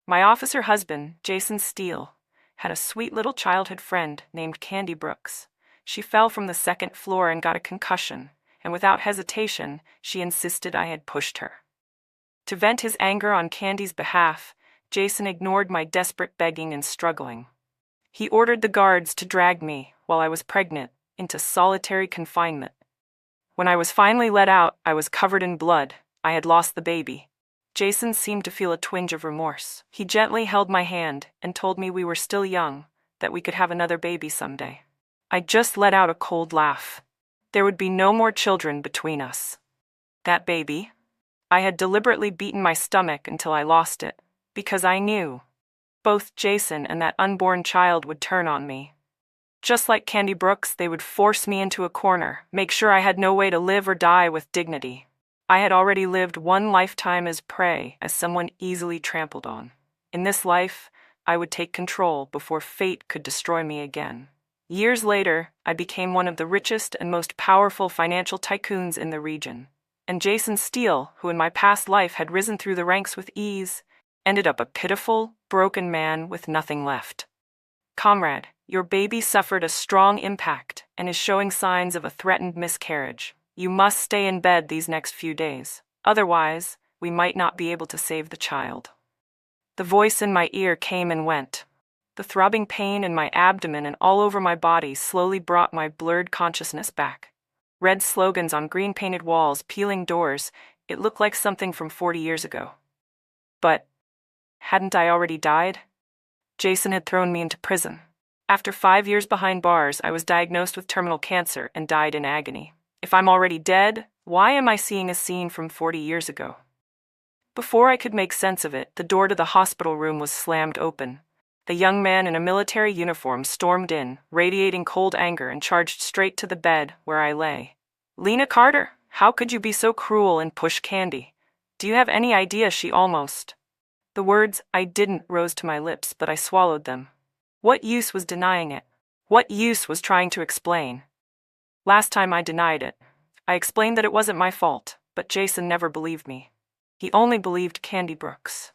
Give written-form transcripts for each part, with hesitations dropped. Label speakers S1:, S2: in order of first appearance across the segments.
S1: My officer husband, Jason Steele, had a sweet little childhood friend named Candy Brooks. She fell from the second floor and got a concussion, and without hesitation, she insisted I had pushed her. To vent his anger on Candy's behalf, Jason ignored my desperate begging and struggling. He ordered the guards to drag me, while I was pregnant, into solitary confinement. When I was finally let out, I was covered in blood. I had lost the baby. Jason seemed to feel a twinge of remorse. He gently held my hand and told me we were still young, that we could have another baby someday. I just let out a cold laugh. There would be no more children between us. That baby? I had deliberately beaten my stomach until I lost it, because I knew both Jason and that unborn child would turn on me. Just like Candy Brooks, they would force me into a corner, make sure I had no way to live or die with dignity. I had already lived one lifetime as prey, as someone easily trampled on. In this life, I would take control before fate could destroy me again. Years later, I became one of the richest and most powerful financial tycoons in the region. And Jason Steele, who in my past life had risen through the ranks with ease, ended up a pitiful, broken man with nothing left. Comrade, your baby suffered a strong impact and is showing signs of a threatened miscarriage. You must stay in bed these next few days. Otherwise, we might not be able to save the child. The voice in my ear came and went. The throbbing pain in my abdomen and all over my body slowly brought my blurred consciousness back. Red slogans on green-painted walls, peeling doors. It looked like something from 40 years ago. But hadn't I already died? Jason had thrown me into prison. After 5 years behind bars, I was diagnosed with terminal cancer and died in agony. If I'm already dead, why am I seeing a scene from 40 years ago? Before I could make sense of it, the door to the hospital room was slammed open. The young man in a military uniform stormed in, radiating cold anger, and charged straight to the bed where I lay. "Lena Carter, how could you be so cruel and push Candy? Do you have any idea she almost..." The words "I didn't" rose to my lips, but I swallowed them. What use was denying it? What use was trying to explain? Last time I denied it. I explained that it wasn't my fault, but Jason never believed me. He only believed Candy Brooks.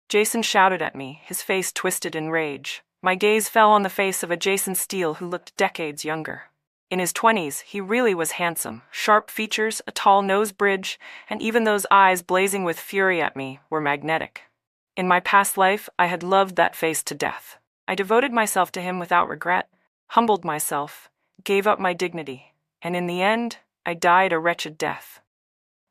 S1: Jason shouted at me, his face twisted in rage. My gaze fell on the face of a Jason Steele who looked decades younger. In his 20s, he really was handsome. Sharp features, a tall nose bridge, and even those eyes blazing with fury at me were magnetic. In my past life, I had loved that face to death. I devoted myself to him without regret, humbled myself, gave up my dignity, and in the end, I died a wretched death.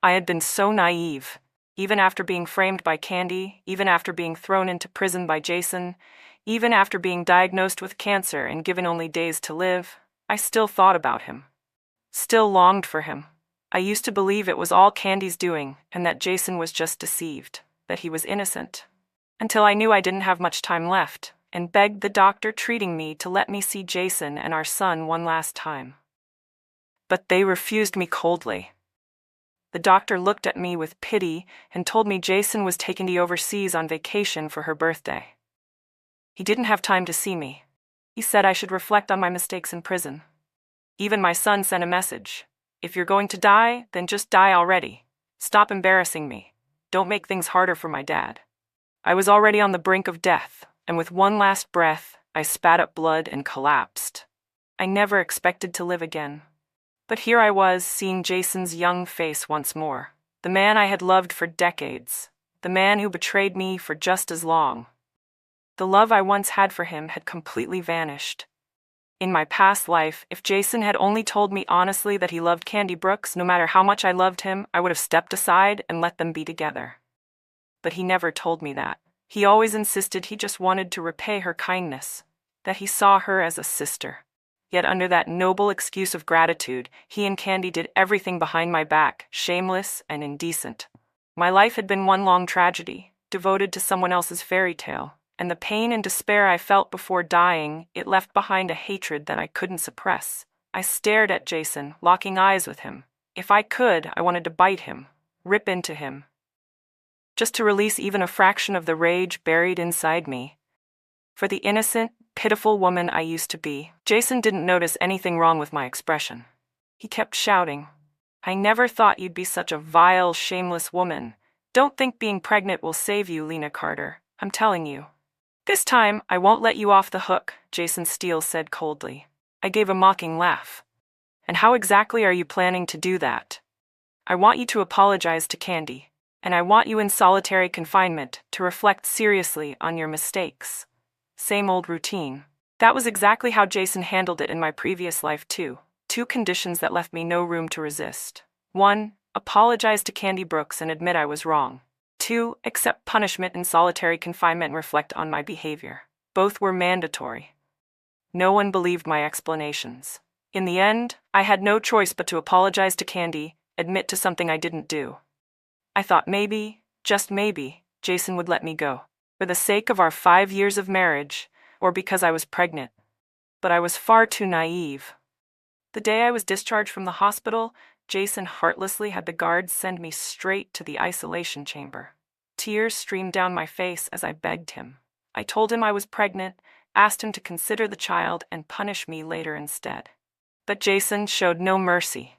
S1: I had been so naive. Even after being framed by Candy, even after being thrown into prison by Jason, even after being diagnosed with cancer and given only days to live, I still thought about him. Still longed for him. I used to believe it was all Candy's doing and that Jason was just deceived, that he was innocent. Until I knew I didn't have much time left, and begged the doctor treating me to let me see Jason and our son one last time. But they refused me coldly. The doctor looked at me with pity and told me Jason was taking me overseas on vacation for her birthday. He didn't have time to see me. He said I should reflect on my mistakes in prison. Even my son sent a message. "If you're going to die, then just die already. Stop embarrassing me. Don't make things harder for my dad." I was already on the brink of death, and with one last breath, I spat up blood and collapsed. I never expected to live again. But here I was, seeing Jason's young face once more. The man I had loved for decades. The man who betrayed me for just as long. The love I once had for him had completely vanished. In my past life, if Jason had only told me honestly that he loved Candy Brooks, no matter how much I loved him, I would have stepped aside and let them be together. But he never told me that. He always insisted he just wanted to repay her kindness, that he saw her as a sister. Yet under that noble excuse of gratitude, he and Candy did everything behind my back, shameless and indecent. My life had been one long tragedy, devoted to someone else's fairy tale, and the pain and despair I felt before dying, it left behind a hatred that I couldn't suppress. I stared at Jason, locking eyes with him. If I could, I wanted to bite him, rip into him, just to release even a fraction of the rage buried inside me. For the innocent, pitiful woman I used to be, Jason didn't notice anything wrong with my expression. He kept shouting, "I never thought you'd be such a vile, shameless woman. Don't think being pregnant will save you, Lena Carter. I'm telling you. This time, I won't let you off the hook, Jason Steele said coldly. I gave a mocking laugh. And how exactly are you planning to do that? I want you to apologize to Candy, and I want you in solitary confinement to reflect seriously on your mistakes. Same old routine. That was exactly how Jason handled it in my previous life too. Two conditions that left me no room to resist. 1. Apologize to Candy Brooks and admit I was wrong. 2. Accept punishment in solitary confinement and reflect on my behavior. Both were mandatory. No one believed my explanations. In the end, I had no choice but to apologize to Candy, admit to something I didn't do. I thought maybe, just maybe, Jason would let me go. For the sake of our 5 years of marriage, or because I was pregnant. But I was far too naive. The day I was discharged from the hospital, Jason heartlessly had the guards send me straight to the isolation chamber. Tears streamed down my face as I begged him. I told him I was pregnant, asked him to consider the child and punish me later instead. But Jason showed no mercy.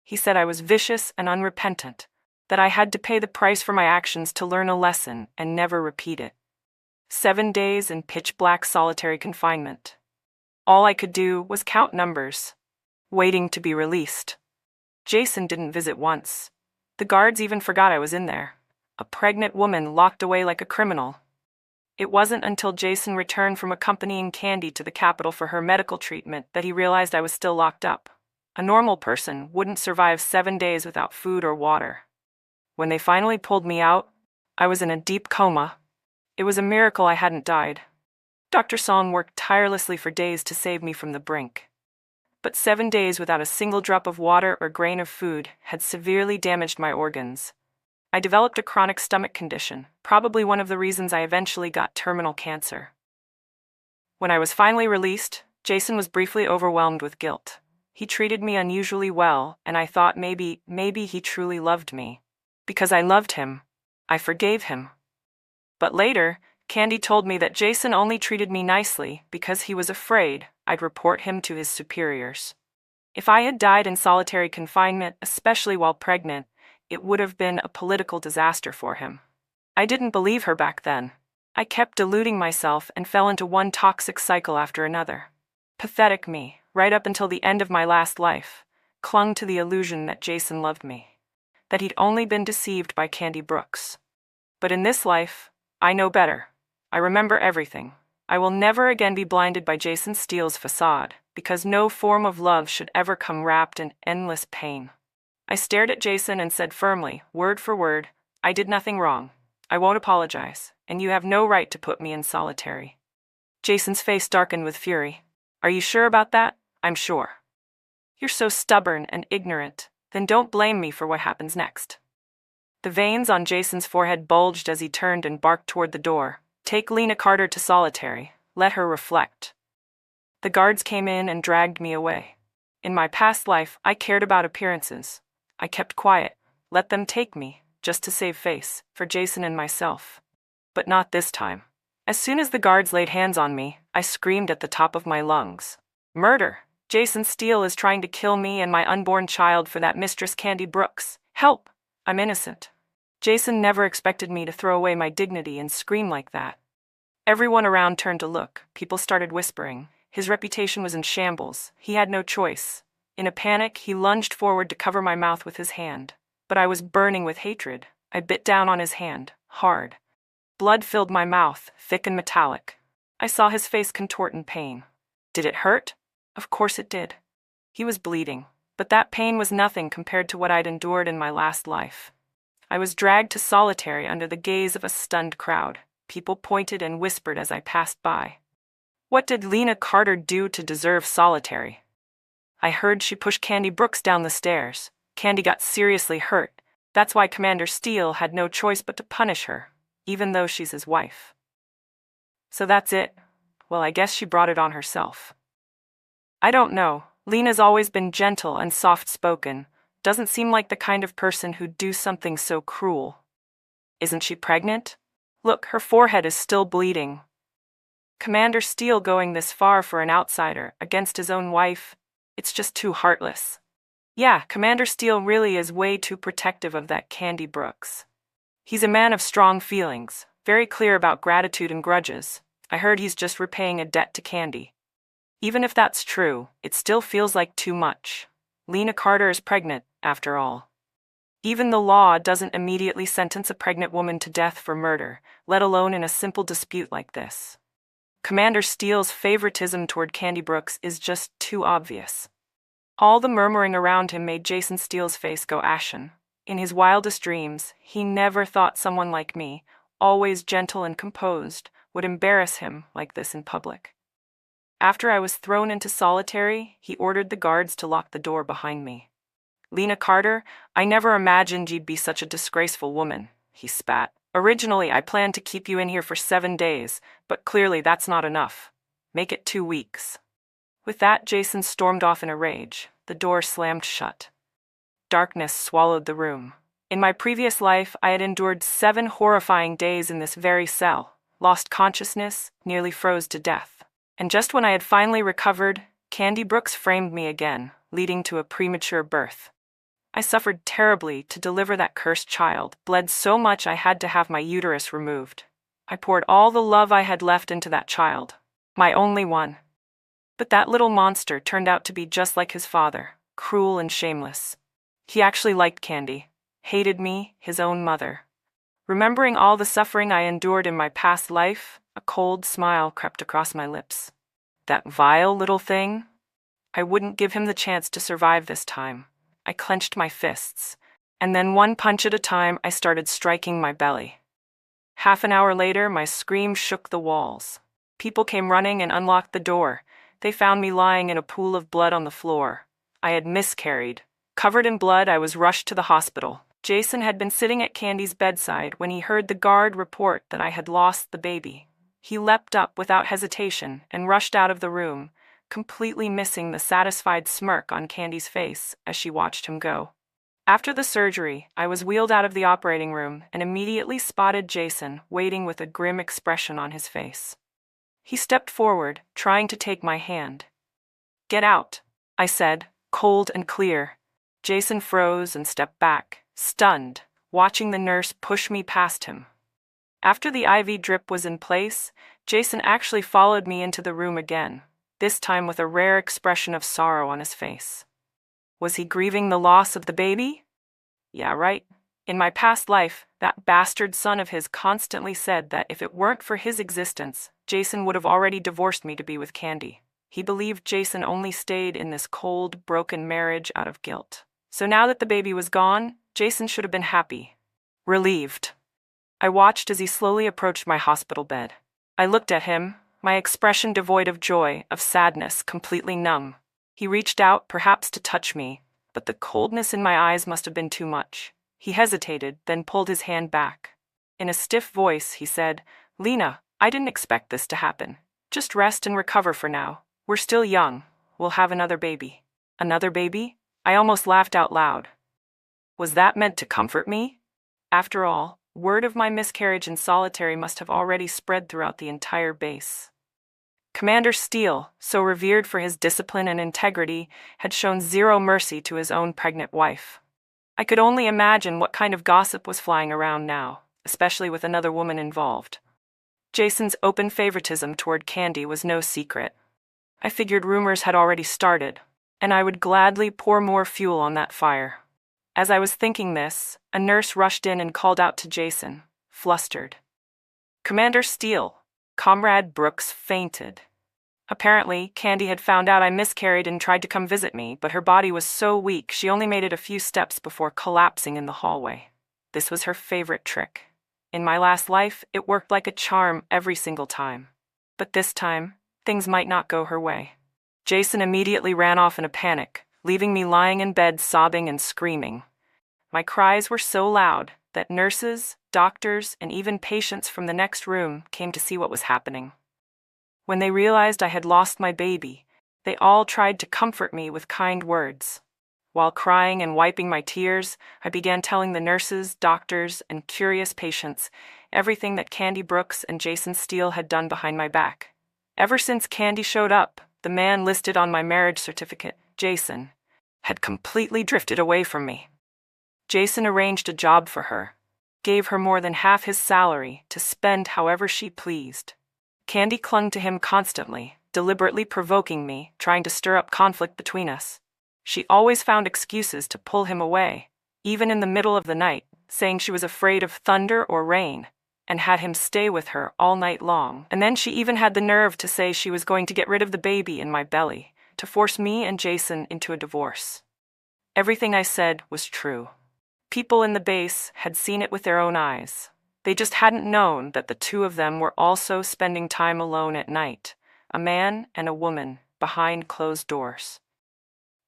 S1: He said I was vicious and unrepentant, that I had to pay the price for my actions to learn a lesson and never repeat it. 7 days in pitch-black solitary confinement. All I could do was count numbers, waiting to be released. Jason didn't visit once. The guards even forgot I was in there. A pregnant woman locked away like a criminal. It wasn't until Jason returned from accompanying Candy to the Capitol for her medical treatment that he realized I was still locked up. A normal person wouldn't survive 7 days without food or water. When they finally pulled me out, I was in a deep coma. It was a miracle I hadn't died. Dr. Song worked tirelessly for days to save me from the brink. But 7 days without a single drop of water or grain of food had severely damaged my organs. I developed a chronic stomach condition, probably one of the reasons I eventually got terminal cancer. When I was finally released, Jason was briefly overwhelmed with guilt. He treated me unusually well, and I thought maybe he truly loved me. Because I loved him, I forgave him. But later, Candy told me that Jason only treated me nicely because he was afraid I'd report him to his superiors. If I had died in solitary confinement, especially while pregnant, it would have been a political disaster for him. I didn't believe her back then. I kept deluding myself and fell into one toxic cycle after another. Pathetic me, right up until the end of my last life, clung to the illusion that Jason loved me, that he'd only been deceived by Candy Brooks. But in this life, I know better. I remember everything. I will never again be blinded by Jason Steele's facade, because no form of love should ever come wrapped in endless pain. I stared at Jason and said firmly, word for word, I did nothing wrong. I won't apologize, and you have no right to put me in solitary. Jason's face darkened with fury. Are you sure about that? I'm sure. You're so stubborn and ignorant. Then don't blame me for what happens next. The veins on Jason's forehead bulged as he turned and barked toward the door. Take Lena Carter to solitary. Let her reflect. The guards came in and dragged me away. In my past life, I cared about appearances. I kept quiet, let them take me, just to save face, for Jason and myself. But not this time. As soon as the guards laid hands on me, I screamed at the top of my lungs. Murder! Jason Steele is trying to kill me and my unborn child for that Mistress Candy Brooks. Help! I'm innocent. Jason never expected me to throw away my dignity and scream like that. Everyone around turned to look. People started whispering. His reputation was in shambles. He had no choice. In a panic, he lunged forward to cover my mouth with his hand. But I was burning with hatred. I bit down on his hand, hard. Blood filled my mouth, thick and metallic. I saw his face contort in pain. Did it hurt? Of course it did. He was bleeding, but that pain was nothing compared to what I'd endured in my last life. I was dragged to solitary under the gaze of a stunned crowd. People pointed and whispered as I passed by. What did Lena Carter do to deserve solitary? I heard she pushed Candy Brooks down the stairs. Candy got seriously hurt. That's why Commander Steele had no choice but to punish her, even though she's his wife. So that's it. Well, I guess she brought it on herself. I don't know. Lena's always been gentle and soft-spoken. Doesn't seem like the kind of person who'd do something so cruel. Isn't she pregnant? Look, her forehead is still bleeding. Commander Steele going this far for an outsider, against his own wife, it's just too heartless. Yeah, Commander Steele really is way too protective of that Candy Brooks. He's a man of strong feelings, Very clear about gratitude and grudges. I heard he's just repaying a debt to Candy. Even if that's true, it still feels like too much. Lena Carter is pregnant, after all. Even the law doesn't immediately sentence a pregnant woman to death for murder, let alone in a simple dispute like this. Commander Steele's favoritism toward Candy Brooks is just too obvious. All the murmuring around him made Jason Steele's face go ashen. In his wildest dreams, he never thought someone like me, always gentle and composed, would embarrass him like this in public. After I was thrown into solitary, he ordered the guards to lock the door behind me. "Lena Carter, I never imagined you'd be such a disgraceful woman," he spat. "Originally, I planned to keep you in here for 7 days, but clearly that's not enough. Make it 2 weeks." With that, Jason stormed off in a rage. The door slammed shut. Darkness swallowed the room. In my previous life, I had endured 7 horrifying days in this very cell, lost consciousness, nearly froze to death. And just when I had finally recovered, Candy Brooks framed me again, leading to a premature birth. I suffered terribly to deliver that cursed child, bled so much I had to have my uterus removed. I poured all the love I had left into that child, my only one. But that little monster turned out to be just like his father, cruel and shameless. He actually liked Candy, hated me, his own mother. Remembering all the suffering I endured in my past life, a cold smile crept across my lips. That vile little thing? I wouldn't give him the chance to survive this time. I clenched my fists, and then one punch at a time I started striking my belly. Half an hour later, my scream shook the walls. People came running and unlocked the door. They found me lying in a pool of blood on the floor. I had miscarried. Covered in blood, I was rushed to the hospital. Jason had been sitting at Candy's bedside when he heard the guard report that I had lost the baby. He leapt up without hesitation and rushed out of the room, completely missing the satisfied smirk on Candy's face as she watched him go. After the surgery, I was wheeled out of the operating room and immediately spotted Jason waiting with a grim expression on his face. He stepped forward, trying to take my hand. "Get out," I said, cold and clear. Jason froze and stepped back, stunned, watching the nurse push me past him. After the IV drip was in place, Jason actually followed me into the room again, this time with a rare expression of sorrow on his face. Was he grieving the loss of the baby? Yeah, right. In my past life, that bastard son of his constantly said that if it weren't for his existence, Jason would have already divorced me to be with Candy. He believed Jason only stayed in this cold, broken marriage out of guilt. So now that the baby was gone, Jason should have been happy. Relieved. I watched as he slowly approached my hospital bed. I looked at him, my expression devoid of joy, of sadness, completely numb. He reached out, perhaps to touch me, but the coldness in my eyes must have been too much. He hesitated, then pulled his hand back. In a stiff voice, he said, "Lena, I didn't expect this to happen. Just rest and recover for now. We're still young. We'll have another baby." Another baby? I almost laughed out loud. Was that meant to comfort me? After all, word of my miscarriage in solitary must have already spread throughout the entire base. Commander Steele, so revered for his discipline and integrity, had shown zero mercy to his own pregnant wife. I could only imagine what kind of gossip was flying around now, especially with another woman involved. Jason's open favoritism toward Candy was no secret. I figured rumors had already started, and I would gladly pour more fuel on that fire. As I was thinking this, a nurse rushed in and called out to Jason, flustered. "Commander Steele, Comrade Brooks fainted." Apparently, Candy had found out I miscarried and tried to come visit me, but her body was so weak she only made it a few steps before collapsing in the hallway. This was her favorite trick. In my last life, it worked like a charm every single time. But this time, things might not go her way. Jason immediately ran off in a panic, leaving me lying in bed sobbing and screaming. My cries were so loud that nurses, doctors, and even patients from the next room came to see what was happening. When they realized I had lost my baby, they all tried to comfort me with kind words. While crying and wiping my tears, I began telling the nurses, doctors, and curious patients everything that Candy Brooks and Jason Steele had done behind my back. Ever since Candy showed up, the man listed on my marriage certificate, Jason, had completely drifted away from me. Jason arranged a job for her. gave her more than half his salary to spend however she pleased. Candy clung to him constantly, deliberately provoking me, trying to stir up conflict between us. She always found excuses to pull him away, even in the middle of the night, saying she was afraid of thunder or rain, and had him stay with her all night long. And then she even had the nerve to say she was going to get rid of the baby in my belly, to force me and Jason into a divorce. Everything I said was true. People in the base had seen it with their own eyes. They just hadn't known that the two of them were also spending time alone at night, a man and a woman, behind closed doors.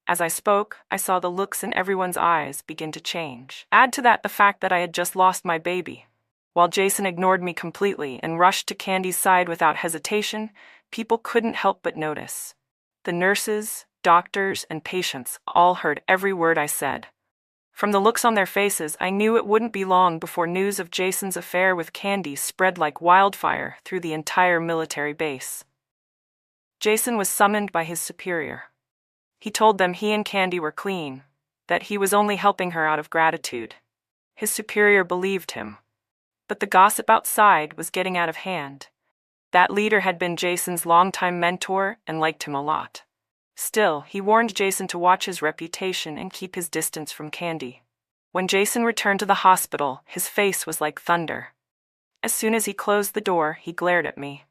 S1: As I spoke, I saw the looks in everyone's eyes begin to change. Add to that the fact that I had just lost my baby. While Jason ignored me completely and rushed to Candy's side without hesitation, people couldn't help but notice. The nurses, doctors, and patients all heard every word I said. From the looks on their faces, I knew it wouldn't be long before news of Jason's affair with Candy spread like wildfire through the entire military base. Jason was summoned by his superior. He told them he and Candy were clean, that he was only helping her out of gratitude. His superior believed him. But the gossip outside was getting out of hand. That leader had been Jason's longtime mentor and liked him a lot. Still, he warned Jason to watch his reputation and keep his distance from Candy. When Jason returned to the hospital, his face was like thunder. As soon as he closed the door, he glared at me.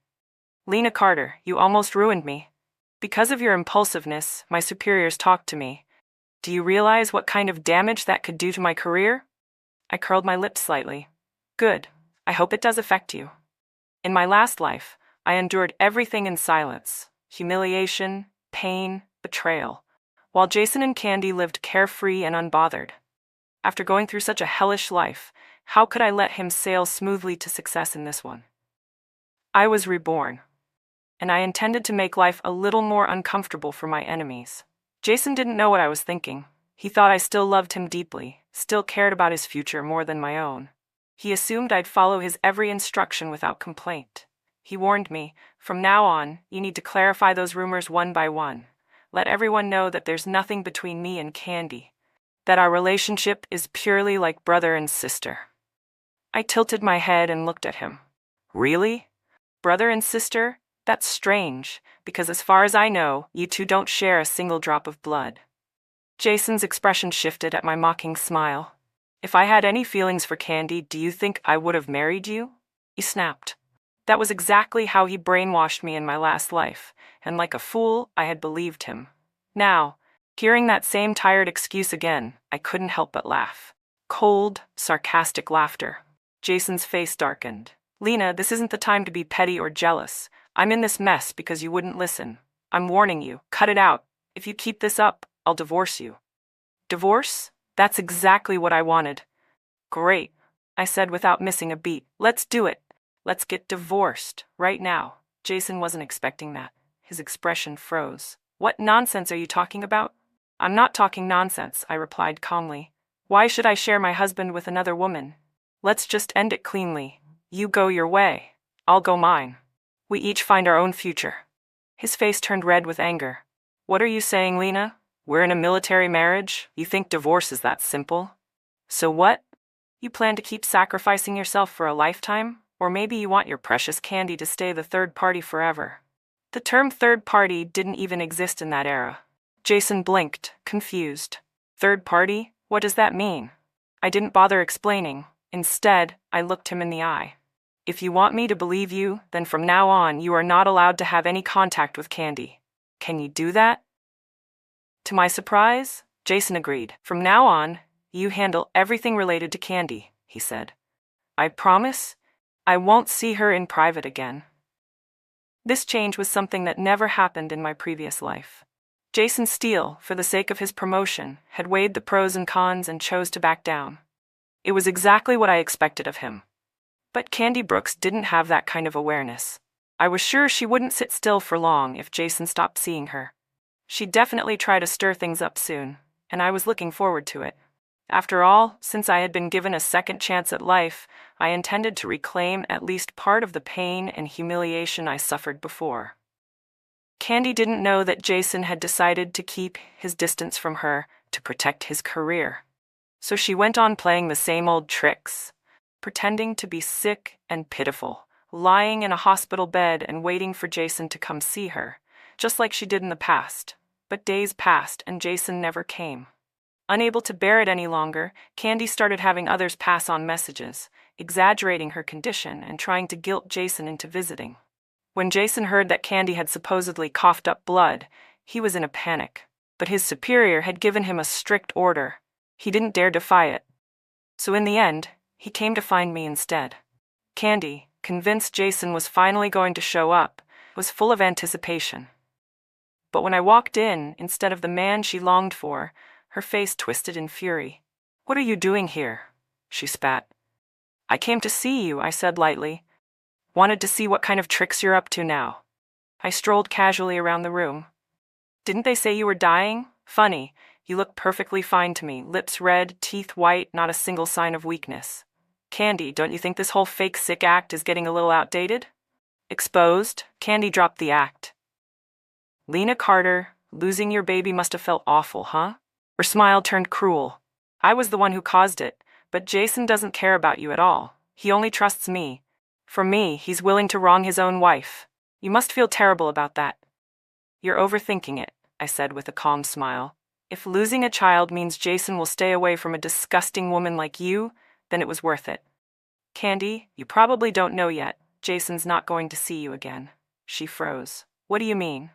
S1: "Lena Carter, you almost ruined me. Because of your impulsiveness, my superiors talked to me. Do you realize what kind of damage that could do to my career?" I curled my lips slightly. "Good. I hope it does affect you. In my last life, I endured everything in silence: humiliation, pain, betrayal, while Jason and Candy lived carefree and unbothered. After going through such a hellish life, how could I let him sail smoothly to success in this one? I was reborn, and I intended to make life a little more uncomfortable for my enemies. Jason didn't know what I was thinking. He thought I still loved him deeply, still cared about his future more than my own. He assumed I'd follow his every instruction without complaint. He warned me, "From now on, you need to clarify those rumors one by one. Let everyone know that there's nothing between me and Candy, that our relationship is purely like brother and sister." I tilted my head and looked at him. "Really? Brother and sister? That's strange, because as far as I know, you two don't share a single drop of blood." Jason's expression shifted at my mocking smile. "If I had any feelings for Candy, do you think I would have married you?" He snapped. That was exactly how he brainwashed me in my last life, and like a fool, I had believed him. Now, hearing that same tired excuse again, I couldn't help but laugh. Cold, sarcastic laughter. Jason's face darkened. "Lena, this isn't the time to be petty or jealous. I'm in this mess because you wouldn't listen. I'm warning you, cut it out. If you keep this up, I'll divorce you." "Divorce? That's exactly what I wanted." "Great," I said without missing a beat. "Let's do it. Let's get divorced, right now." Jason wasn't expecting that. His expression froze. "What nonsense are you talking about?" "I'm not talking nonsense," I replied calmly. "Why should I share my husband with another woman? Let's just end it cleanly. You go your way. I'll go mine. We each find our own future." His face turned red with anger. "What are you saying, Lena? We're in a military marriage? You think divorce is that simple? So what? You plan to keep sacrificing yourself for a lifetime? Or maybe you want your precious Candy to stay the third party forever." The term third party didn't even exist in that era. Jason blinked, confused. "Third party? What does that mean?" I didn't bother explaining. Instead, I looked him in the eye. "If you want me to believe you, then from now on you are not allowed to have any contact with Candy. Can you do that?" To my surprise, Jason agreed. "From now on, you handle everything related to Candy," he said. "I promise I won't see her in private again." This change was something that never happened in my previous life. Jason Steele, for the sake of his promotion, had weighed the pros and cons and chose to back down. It was exactly what I expected of him. But Candy Brooks didn't have that kind of awareness. I was sure she wouldn't sit still for long if Jason stopped seeing her. She'd definitely try to stir things up soon, and I was looking forward to it. After all, since I had been given a second chance at life, I intended to reclaim at least part of the pain and humiliation I suffered before. Candy didn't know that Jason had decided to keep his distance from her to protect his career. So she went on playing the same old tricks. pretending to be sick and pitiful, lying in a hospital bed and waiting for Jason to come see her, just like she did in the past. But days passed and Jason never came. Unable to bear it any longer, Candy started having others pass on messages, exaggerating her condition and trying to guilt Jason into visiting. When Jason heard that Candy had supposedly coughed up blood, he was in a panic. But his superior had given him a strict order. He didn't dare defy it. So in the end, he came to find me instead. Candy, convinced Jason was finally going to show up, was full of anticipation. But when I walked in, instead of the man she longed for, her face twisted in fury. "What are you doing here?" she spat. "I came to see you," I said lightly. "Wanted to see what kind of tricks you're up to now." I strolled casually around the room. "Didn't they say you were dying? Funny, you look perfectly fine to me, lips red, teeth white, not a single sign of weakness. Candy, don't you think this whole fake sick act is getting a little outdated?" Exposed, Candy dropped the act. "Lena Carter, losing your baby must have felt awful, huh?" Her smile turned cruel. "I was the one who caused it, but Jason doesn't care about you at all. He only trusts me. For me, he's willing to wrong his own wife. You must feel terrible about that." "You're overthinking it," I said with a calm smile. "If losing a child means Jason will stay away from a disgusting woman like you, then it was worth it. Candy, you probably don't know yet, Jason's not going to see you again." She froze. "What do you mean?"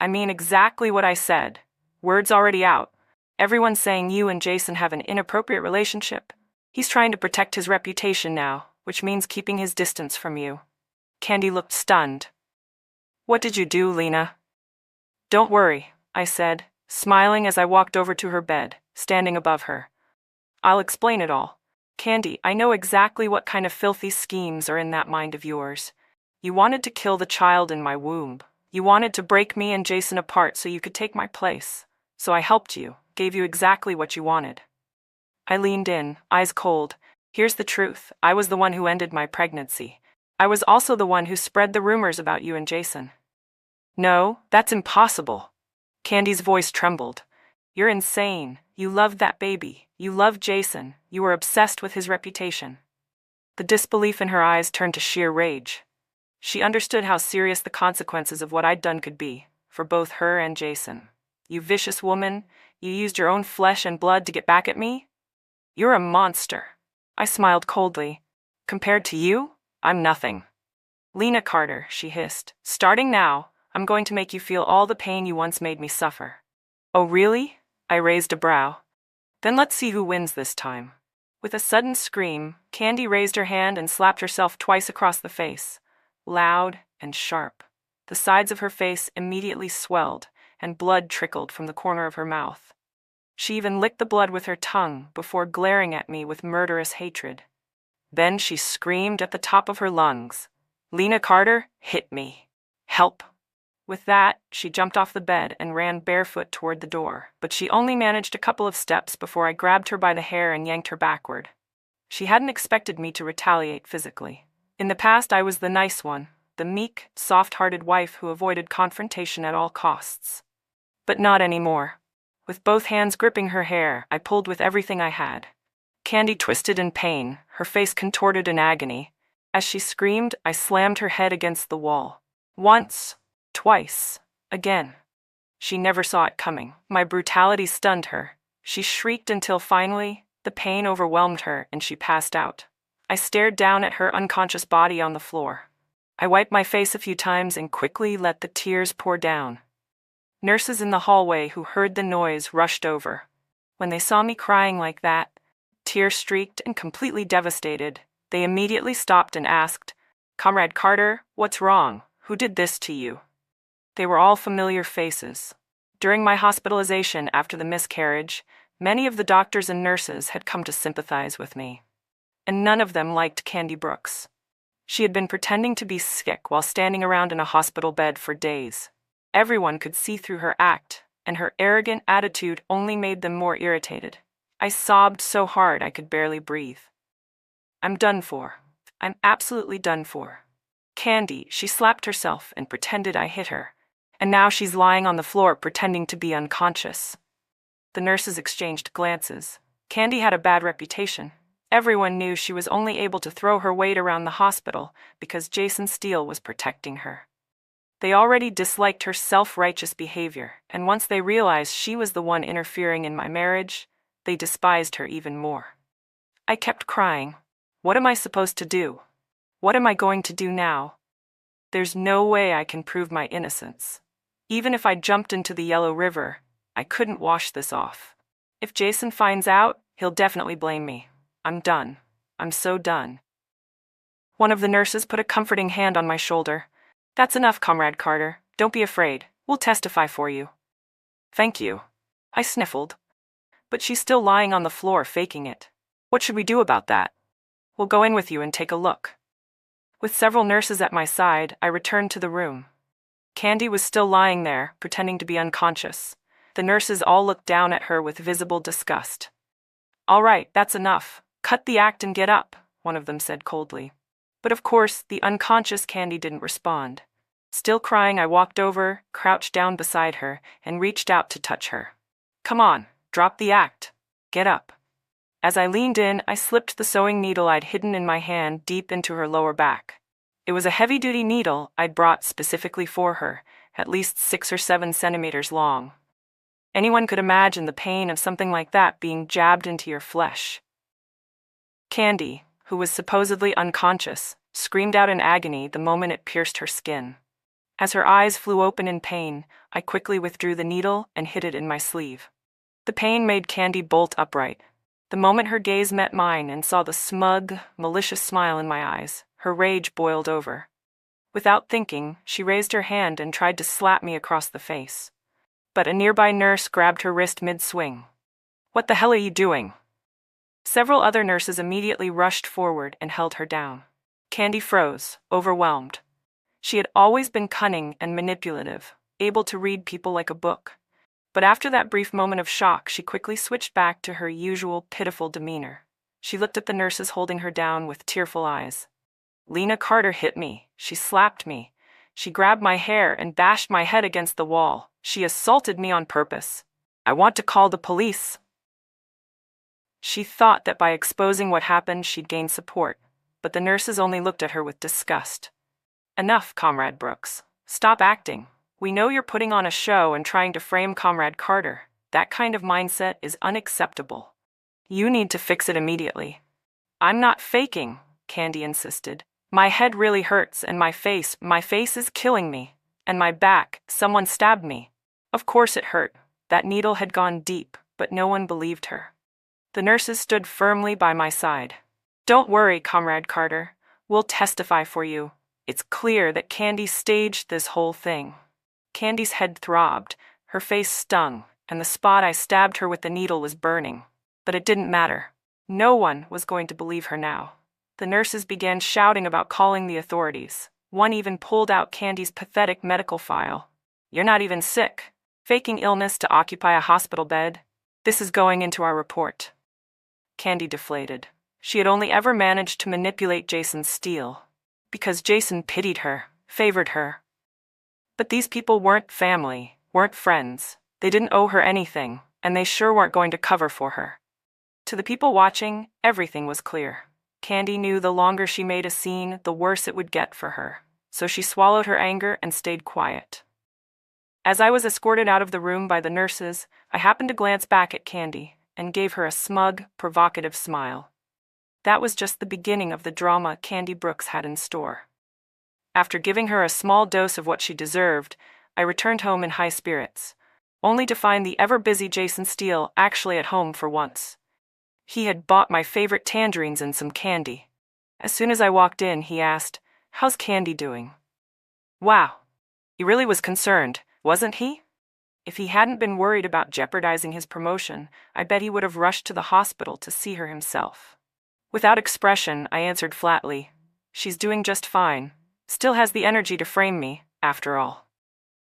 S1: "I mean exactly what I said. Word's already out. Everyone's saying you and Jason have an inappropriate relationship. He's trying to protect his reputation now, which means keeping his distance from you." Candy looked stunned. "What did you do, Lena?" "Don't worry," I said, smiling as I walked over to her bed, standing above her. "I'll explain it all. Candy, I know exactly what kind of filthy schemes are in that mind of yours. You wanted to kill the child in my womb. You wanted to break me and Jason apart so you could take my place. So I helped you, gave you exactly what you wanted." I leaned in, eyes cold. "Here's the truth. I was the one who ended my pregnancy. I was also the one who spread the rumors about you and Jason." "No, that's impossible." Candy's voice trembled. "You're insane. You loved that baby. You loved Jason. You were obsessed with his reputation." The disbelief in her eyes turned to sheer rage. She understood how serious the consequences of what I'd done could be, for both her and Jason. "You vicious woman, you used your own flesh and blood to get back at me? You're a monster." I smiled coldly. "Compared to you, I'm nothing." "Lena Carter," she hissed, "starting now, I'm going to make you feel all the pain you once made me suffer." "Oh, really?" I raised a brow. "Then let's see who wins this time." With a sudden scream, Candy raised her hand and slapped herself twice across the face, loud and sharp. The sides of her face immediately swelled, and blood trickled from the corner of her mouth. She even licked the blood with her tongue before glaring at me with murderous hatred. Then she screamed at the top of her lungs, "Lena Carter, hit me. Help." With that, she jumped off the bed and ran barefoot toward the door, but she only managed a couple of steps before I grabbed her by the hair and yanked her backward. She hadn't expected me to retaliate physically. In the past, I was the nice one, the meek, soft-hearted wife who avoided confrontation at all costs. But not anymore. With both hands gripping her hair, I pulled with everything I had. Candy twisted in pain, her face contorted in agony. As she screamed, I slammed her head against the wall. Once, twice, again. She never saw it coming. My brutality stunned her. She shrieked until finally, the pain overwhelmed her and she passed out. I stared down at her unconscious body on the floor. I wiped my face a few times and quickly let the tears pour down. Nurses in the hallway who heard the noise rushed over. When they saw me crying like that, tear-streaked and completely devastated, they immediately stopped and asked, "Comrade Carter, what's wrong? Who did this to you?" They were all familiar faces. During my hospitalization after the miscarriage, many of the doctors and nurses had come to sympathize with me. And none of them liked Candy Brooks. She had been pretending to be sick while standing around in a hospital bed for days. Everyone could see through her act, and her arrogant attitude only made them more irritated. I sobbed so hard I could barely breathe. "I'm done for. I'm absolutely done for." Candy, she slapped herself and pretended I hit her. And now she's lying on the floor pretending to be unconscious. The nurses exchanged glances. Candy had a bad reputation. Everyone knew she was only able to throw her weight around the hospital because Jason Steele was protecting her. They already disliked her self-righteous behavior, and once they realized she was the one interfering in my marriage, they despised her even more. I kept crying. What am I supposed to do? What am I going to do now? There's no way I can prove my innocence. Even if I jumped into the Yellow River, I couldn't wash this off. If Jason finds out, he'll definitely blame me. I'm done. I'm so done. One of the nurses put a comforting hand on my shoulder. That's enough, Comrade Carter. Don't be afraid. We'll testify for you. Thank you. I sniffled. But she's still lying on the floor, faking it. What should we do about that? We'll go in with you and take a look. With several nurses at my side, I returned to the room. Candy was still lying there, pretending to be unconscious. The nurses all looked down at her with visible disgust. All right, that's enough. Cut the act and get up, one of them said coldly. But of course, the unconscious Candy didn't respond. Still crying, I walked over, crouched down beside her, and reached out to touch her. Come on, drop the act. Get up. As I leaned in, I slipped the sewing needle I'd hidden in my hand deep into her lower back. It was a heavy-duty needle I'd brought specifically for her, at least 6 or 7 centimeters long. Anyone could imagine the pain of something like that being jabbed into your flesh. Candy, who was supposedly unconscious, screamed out in agony the moment it pierced her skin. As her eyes flew open in pain, I quickly withdrew the needle and hid it in my sleeve. The pain made Candy bolt upright. The moment her gaze met mine and saw the smug, malicious smile in my eyes, her rage boiled over. Without thinking, she raised her hand and tried to slap me across the face. But a nearby nurse grabbed her wrist mid-swing. What the hell are you doing? Several other nurses immediately rushed forward and held her down. Candy froze, overwhelmed. She had always been cunning and manipulative, able to read people like a book. But after that brief moment of shock, she quickly switched back to her usual pitiful demeanor. She looked at the nurses holding her down with tearful eyes. Lena Carter hit me. She slapped me. She grabbed my hair and bashed my head against the wall. She assaulted me on purpose. I want to call the police. She thought that by exposing what happened, she'd gain support, but the nurses only looked at her with disgust. Enough, Comrade Brooks. Stop acting. We know you're putting on a show and trying to frame Comrade Carter. That kind of mindset is unacceptable. You need to fix it immediately. I'm not faking, Candy insisted. My head really hurts and my face is killing me. And my back, someone stabbed me. Of course it hurt. That needle had gone deep, but no one believed her. The nurses stood firmly by my side. Don't worry, Comrade Carter. We'll testify for you. It's clear that Candy staged this whole thing. Candy's head throbbed, her face stung, and the spot I stabbed her with the needle was burning. But it didn't matter. No one was going to believe her now. The nurses began shouting about calling the authorities. One even pulled out Candy's pathetic medical file. You're not even sick. Faking illness to occupy a hospital bed. This is going into our report. Candy deflated. She had only ever managed to manipulate Jason Steele. Because Jason pitied her, favored her. But these people weren't family, weren't friends. They didn't owe her anything, and they sure weren't going to cover for her. To the people watching, everything was clear. Candy knew the longer she made a scene, the worse it would get for her. So she swallowed her anger and stayed quiet. As I was escorted out of the room by the nurses, I happened to glance back at Candy and gave her a smug, provocative smile. That was just the beginning of the drama Candy Brooks had in store. After giving her a small dose of what she deserved, I returned home in high spirits, only to find the ever-busy Jason Steele actually at home for once. He had bought my favorite tangerines and some candy. As soon as I walked in, he asked, "How's Candy doing?" Wow. He really was concerned, wasn't he? If he hadn't been worried about jeopardizing his promotion, I bet he would have rushed to the hospital to see her himself. Without expression, I answered flatly, "She's doing just fine. Still has the energy to frame me, after all."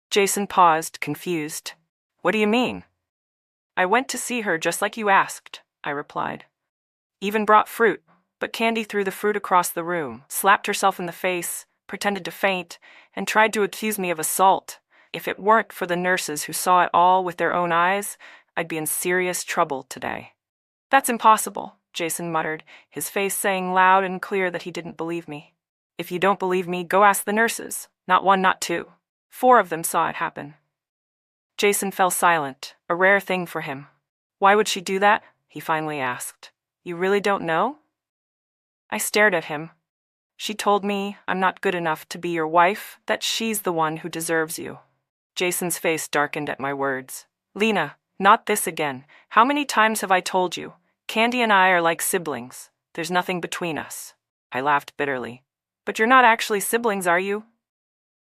S1: Jason paused, confused. "What do you mean?" "I went to see her just like you asked," I replied. "Even brought fruit," but Candy threw the fruit across the room, slapped herself in the face, pretended to faint, and tried to accuse me of assault. If it weren't for the nurses who saw it all with their own eyes, I'd be in serious trouble today. "That's impossible. Jason muttered, his face saying loud and clear that he didn't believe me. If you don't believe me, go ask the nurses. Not one, not two. 4 of them saw it happen. Jason fell silent, a rare thing for him. Why would she do that? He finally asked. You really don't know? I stared at him. She told me I'm not good enough to be your wife, that she's the one who deserves you. Jason's face darkened at my words. Lena, not this again. How many times have I told you? Candy and I are like siblings. There's nothing between us. I laughed bitterly. But you're not actually siblings, are you?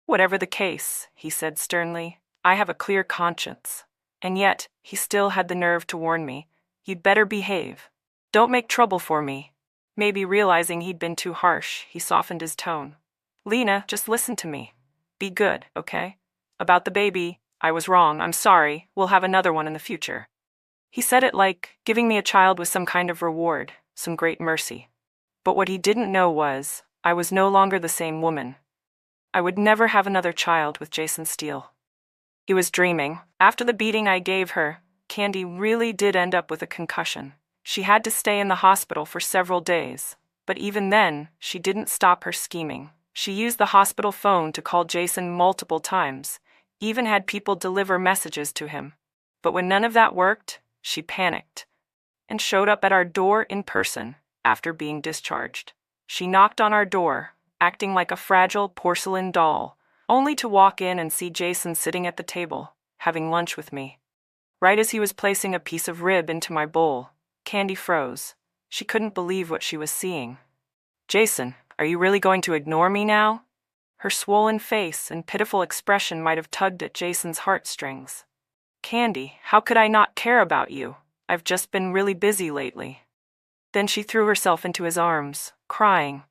S1: Whatever the case, he said sternly, I have a clear conscience. And yet, he still had the nerve to warn me. You'd better behave. Don't make trouble for me. Maybe realizing he'd been too harsh, he softened his tone. Lena, just listen to me. Be good, okay? About the baby, I was wrong, I'm sorry, we'll have another one in the future. He said it like giving me a child was some kind of reward, some great mercy. But what he didn't know was, I was no longer the same woman. I would never have another child with Jason Steele. He was dreaming. After the beating I gave her, Candy really did end up with a concussion. She had to stay in the hospital for several days, but even then, she didn't stop her scheming. She used the hospital phone to call Jason multiple times, even had people deliver messages to him. But when none of that worked, she panicked and showed up at our door in person after being discharged. She knocked on our door, acting like a fragile porcelain doll, only to walk in and see Jason sitting at the table, having lunch with me. Right as he was placing a piece of rib into my bowl, Candy froze. She couldn't believe what she was seeing. Jason, are you really going to ignore me now? Her swollen face and pitiful expression might have tugged at Jason's heartstrings. Candy, how could I not care about you? I've just been really busy lately. Then she threw herself into his arms, crying.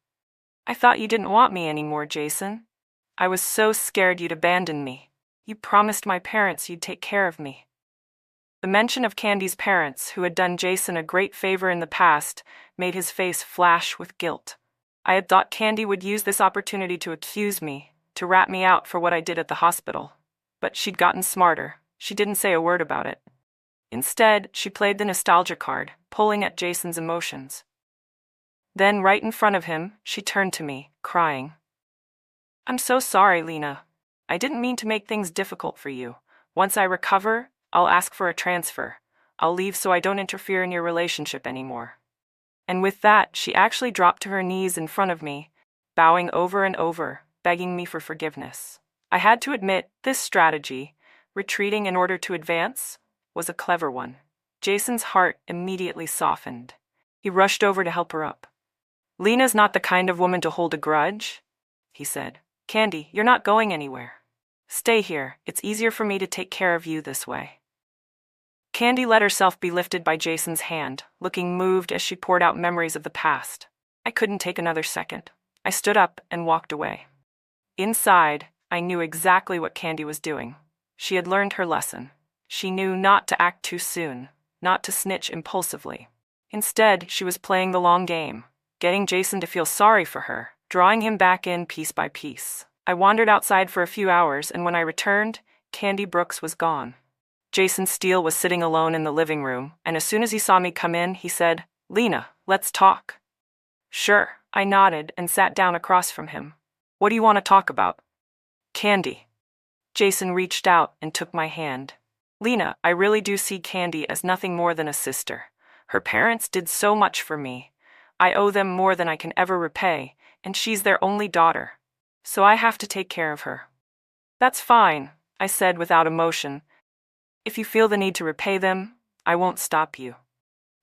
S1: I thought you didn't want me anymore, Jason. I was so scared you'd abandon me. You promised my parents you'd take care of me. The mention of Candy's parents, who had done Jason a great favor in the past, made his face flash with guilt. I had thought Candy would use this opportunity to accuse me, to rat me out for what I did at the hospital. But she'd gotten smarter. She didn't say a word about it. Instead, she played the nostalgia card, pulling at Jason's emotions. Then, right in front of him, she turned to me, crying. I'm so sorry, Lena. I didn't mean to make things difficult for you. Once I recover, I'll ask for a transfer. I'll leave so I don't interfere in your relationship anymore. And with that, she actually dropped to her knees in front of me, bowing over and over, begging me for forgiveness. I had to admit, this strategy, retreating in order to advance, was a clever one. Jason's heart immediately softened. He rushed over to help her up. Lena's not the kind of woman to hold a grudge, he said. Candy, you're not going anywhere. Stay here, it's easier for me to take care of you this way. Candy let herself be lifted by Jason's hand, looking moved as she poured out memories of the past. I couldn't take another second. I stood up and walked away. Inside, I knew exactly what Candy was doing. She had learned her lesson. She knew not to act too soon, not to snitch impulsively. Instead, she was playing the long game, getting Jason to feel sorry for her, drawing him back in piece by piece. I wandered outside for a few hours, and when I returned, Candy Brooks was gone. Jason Steele was sitting alone in the living room, and as soon as he saw me come in, he said, Lena, let's talk. Sure, I nodded and sat down across from him. What do you want to talk about? Candy. Jason reached out and took my hand. Lena, I really do see Candy as nothing more than a sister. Her parents did so much for me. I owe them more than I can ever repay, and she's their only daughter. So I have to take care of her. That's fine, I said without emotion. If you feel the need to repay them, I won't stop you.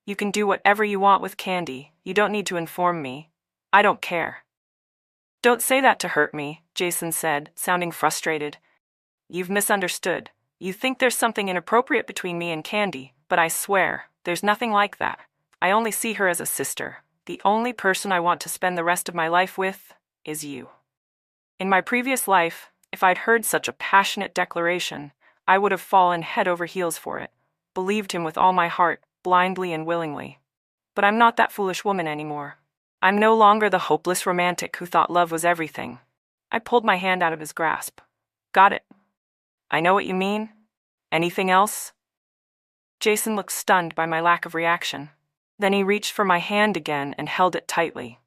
S1: You can do whatever you want with Candy. You don't need to inform me. I don't care. Don't say that to hurt me, Jason said, sounding frustrated. You've misunderstood. You think there's something inappropriate between me and Candy, but I swear, there's nothing like that. I only see her as a sister. The only person I want to spend the rest of my life with is you. In my previous life, if I'd heard such a passionate declaration, I would have fallen head over heels for it, believed him with all my heart, blindly and willingly. But I'm not that foolish woman anymore. I'm no longer the hopeless romantic who thought love was everything. I pulled my hand out of his grasp. Got it. I know what you mean. Anything else? Jason looked stunned by my lack of reaction. Then he reached for my hand again and held it tightly.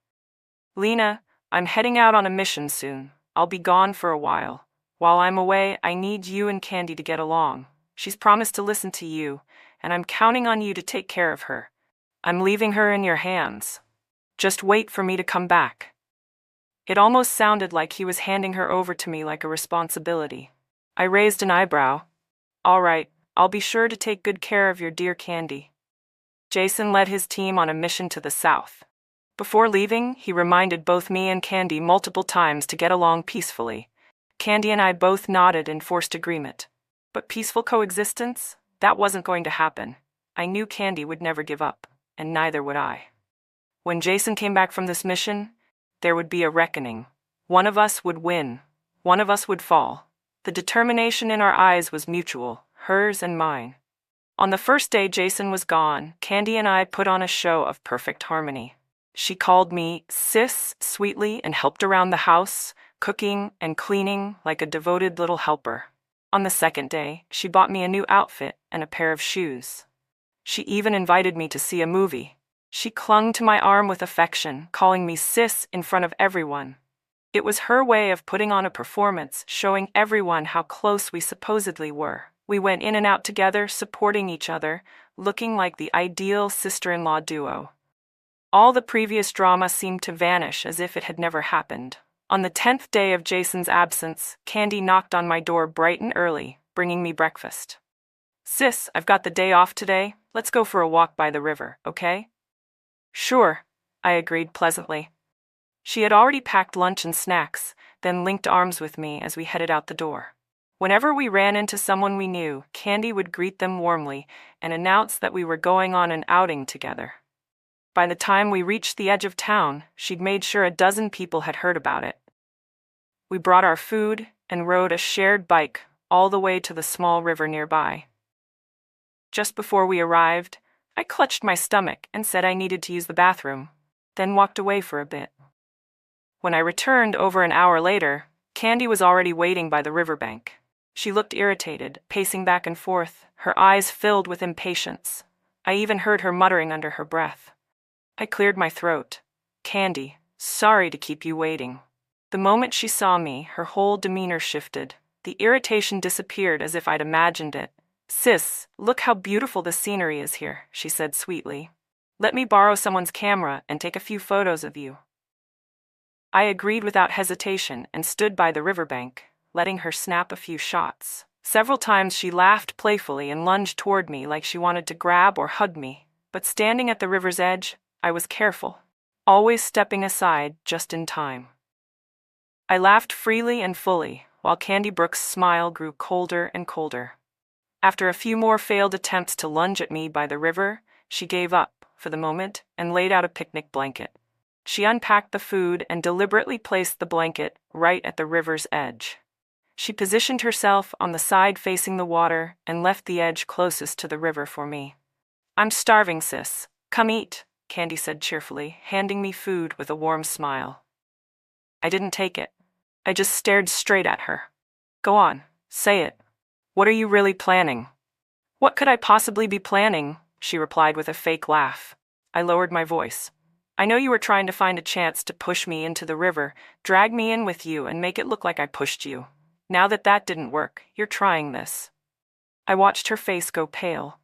S1: Lena, I'm heading out on a mission soon. I'll be gone for a while. While I'm away, I need you and Candy to get along. She's promised to listen to you, and I'm counting on you to take care of her. I'm leaving her in your hands. Just wait for me to come back. It almost sounded like he was handing her over to me like a responsibility. I raised an eyebrow. All right, I'll be sure to take good care of your dear Candy. Jason led his team on a mission to the south. Before leaving, he reminded both me and Candy multiple times to get along peacefully. Candy and I both nodded in forced agreement. But peaceful coexistence? That wasn't going to happen. I knew Candy would never give up, and neither would I. When Jason came back from this mission, there would be a reckoning. One of us would win. One of us would fall. The determination in our eyes was mutual, hers and mine. On the first day Jason was gone, Candy and I put on a show of perfect harmony. She called me sis sweetly and helped around the house, cooking and cleaning like a devoted little helper. On the second day, she bought me a new outfit and a pair of shoes. She even invited me to see a movie. She clung to my arm with affection, calling me sis in front of everyone. It was her way of putting on a performance, showing everyone how close we supposedly were. We went in and out together, supporting each other, looking like the ideal sister-in-law duo. All the previous drama seemed to vanish as if it had never happened. On the 10th day of Jason's absence, Candy knocked on my door bright and early, bringing me breakfast. Sis, I've got the day off today. Let's go for a walk by the river, okay? Sure, I agreed pleasantly. She had already packed lunch and snacks, then linked arms with me as we headed out the door. Whenever we ran into someone we knew, Candy would greet them warmly and announce that we were going on an outing together. By the time we reached the edge of town, she'd made sure a dozen people had heard about it. We brought our food and rode a shared bike all the way to the small river nearby. Just before we arrived, I clutched my stomach and said I needed to use the bathroom, then walked away for a bit. When I returned over an hour later, Candy was already waiting by the riverbank. She looked irritated, pacing back and forth, her eyes filled with impatience. I even heard her muttering under her breath. I cleared my throat. Candy, sorry to keep you waiting. The moment she saw me, her whole demeanor shifted. The irritation disappeared as if I'd imagined it. Sis, look how beautiful the scenery is here, she said sweetly. Let me borrow someone's camera and take a few photos of you. I agreed without hesitation and stood by the riverbank, letting her snap a few shots. Several times she laughed playfully and lunged toward me like she wanted to grab or hug me, but standing at the river's edge, I was careful, always stepping aside just in time. I laughed freely and fully, while Candy Brooks' smile grew colder and colder. After a few more failed attempts to lunge at me by the river, she gave up, for the moment, and laid out a picnic blanket. She unpacked the food and deliberately placed the blanket right at the river's edge. She positioned herself on the side facing the water and left the edge closest to the river for me. I'm starving, sis. Come eat, Candy said cheerfully, handing me food with a warm smile. I didn't take it. I just stared straight at her. Go on, say it. What are you really planning? What could I possibly be planning? She replied with a fake laugh. I lowered my voice. I know you were trying to find a chance to push me into the river, drag me in with you, and make it look like I pushed you. Now that didn't work, you're trying this. I watched her face go pale.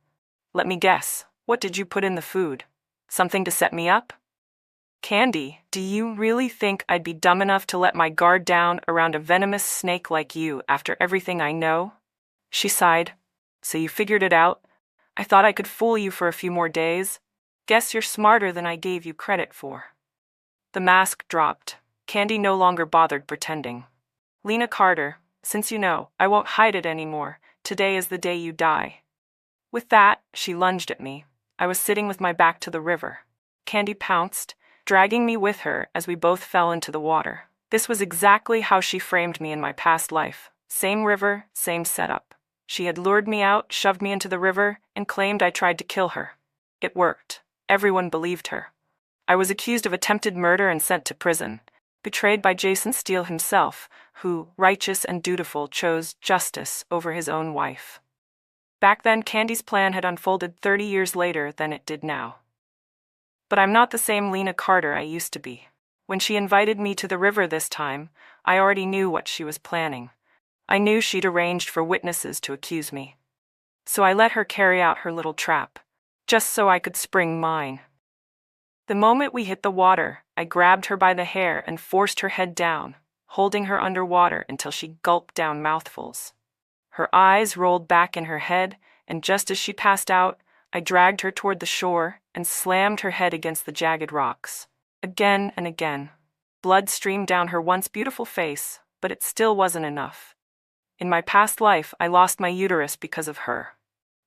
S1: Let me guess, what did you put in the food? Something to set me up? Candy, do you really think I'd be dumb enough to let my guard down around a venomous snake like you after everything I know? She sighed. So you figured it out? I thought I could fool you for a few more days. Guess you're smarter than I gave you credit for. The mask dropped. Candy no longer bothered pretending. Lena Carter, since you know, I won't hide it anymore. Today is the day you die. With that, she lunged at me. I was sitting with my back to the river. Candy pounced, dragging me with her as we both fell into the water. This was exactly how she framed me in my past life. Same river, same setup. She had lured me out, shoved me into the river, and claimed I tried to kill her. It worked. Everyone believed her. I was accused of attempted murder and sent to prison, betrayed by Jason Steele himself, who, righteous and dutiful, chose justice over his own wife. Back then, Candy's plan had unfolded 30 years later than it did now. But I'm not the same Lena Carter I used to be. When she invited me to the river this time, I already knew what she was planning. I knew she'd arranged for witnesses to accuse me. So I let her carry out her little trap, just so I could spring mine. The moment we hit the water, I grabbed her by the hair and forced her head down, holding her underwater until she gulped down mouthfuls. Her eyes rolled back in her head, and just as she passed out, I dragged her toward the shore and slammed her head against the jagged rocks. Again and again. Blood streamed down her once beautiful face, but it still wasn't enough. In my past life, I lost my uterus because of her.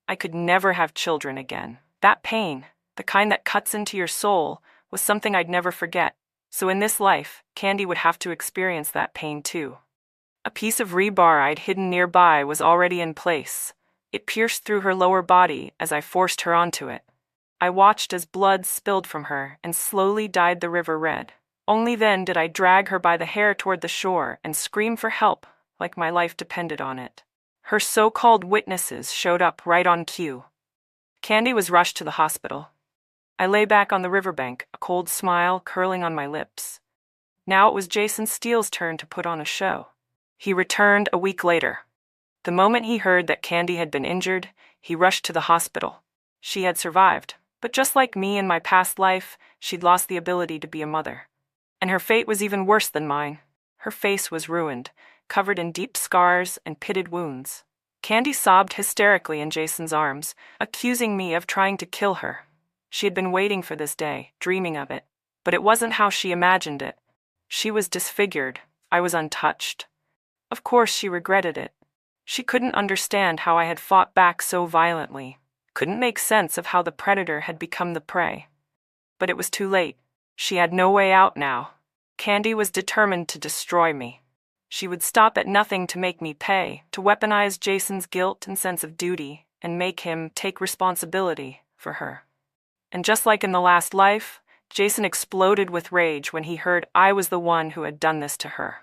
S1: I could never have children again. That pain, the kind that cuts into your soul, was something I'd never forget. So in this life, Candy would have to experience that pain too. A piece of rebar I'd hidden nearby was already in place. It pierced through her lower body as I forced her onto it. I watched as blood spilled from her and slowly dyed the river red. Only then did I drag her by the hair toward the shore and scream for help, like my life depended on it. Her so-called witnesses showed up right on cue. Candy was rushed to the hospital. I lay back on the riverbank, a cold smile curling on my lips. Now it was Jason Steele's turn to put on a show. He returned a week later. The moment he heard that Candy had been injured, he rushed to the hospital. She had survived, but just like me in my past life, she'd lost the ability to be a mother. And her fate was even worse than mine. Her face was ruined, covered in deep scars and pitted wounds. Candy sobbed hysterically in Jason's arms, accusing me of trying to kill her. She had been waiting for this day, dreaming of it. But it wasn't how she imagined it. She was disfigured. I was untouched. Of course she regretted it. She couldn't understand how I had fought back so violently, couldn't make sense of how the predator had become the prey. But it was too late. She had no way out now. Candy was determined to destroy me. She would stop at nothing to make me pay, to weaponize Jason's guilt and sense of duty, and make him take responsibility for her. And just like in the last life, Jason exploded with rage when he heard I was the one who had done this to her.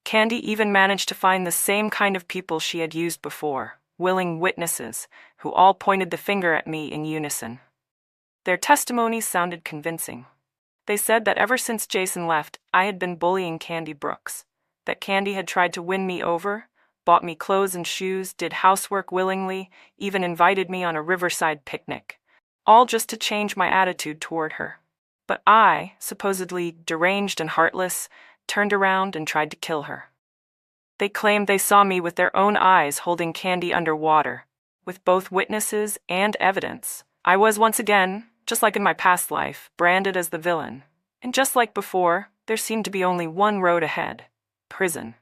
S1: Candy even managed to find the same kind of people she had used before, willing witnesses, who all pointed the finger at me in unison. Their testimonies sounded convincing. They said that ever since Jason left, I had been bullying Candy Brooks, that Candy had tried to win me over, bought me clothes and shoes, did housework willingly, even invited me on a riverside picnic, all just to change my attitude toward her. But I, supposedly deranged and heartless, turned around and tried to kill her. They claimed they saw me with their own eyes holding Candy underwater, with both witnesses and evidence. I was once again, just like in my past life, branded as the villain. And just like before, there seemed to be only one road ahead: prison.